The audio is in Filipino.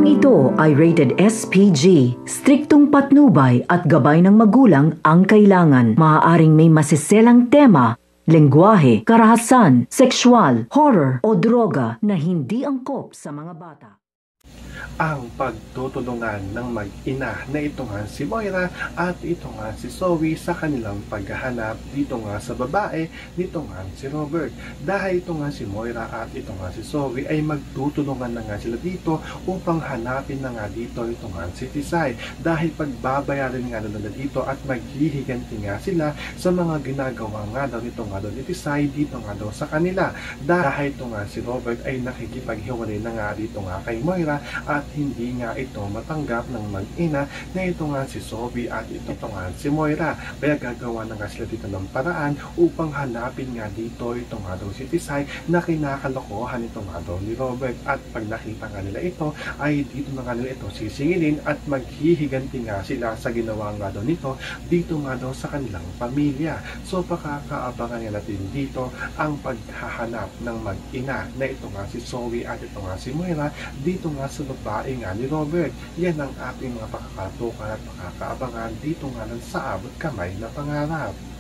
Programang ito ay rated SPG. Striktong patnubay at gabay ng magulang ang kailangan. Maaaring may masiselang tema, lengguwahe, karahasan, sexual, horror o droga na hindi angkop sa mga bata. Ang pagtutulungan ng mag-ina na ito nga si Moira at ito nga si Zoe sa kanilang paghahanap dito nga sa babae, dito nga si Robert. Dahil ito nga si Moira at ito nga si Zoe ay magtutulungan na nga sila dito upang hanapin na nga dito ito nga si Tisay. Dahil pagbabayarin nga nila dito at maghihiganti nga sila sa mga ginagawa nga daw nito nga daw ni Tisay dito nga daw sa kanila. Dahil ito nga si Robert ay nakikipaghiwalay na nga dito nga kay Moira at hindi nga ito matanggap ng mag-ina na ito nga si Zoe at ito nga si Moira. Kaya gagawa na nga sila dito ng paraan upang hanapin nga dito ito nga daw si Tisay na kinakalokohan ito nga daw ni Robert. At pag nakita nga nila ito ay dito na nga nila ito sisingilin at maghihiganti nga sila sa ginawa nga daw nito dito nga daw sa kanilang pamilya. So pakakaabangan nga natin dito ang paghahanap ng mag-ina na ito nga si Zoe at ito nga si Moira dito nga sa babae nga ni Robert. Yan ang ating mga pakakatukan at pakakaabangan dito nga lang sa Abot Kamay na Pangarap.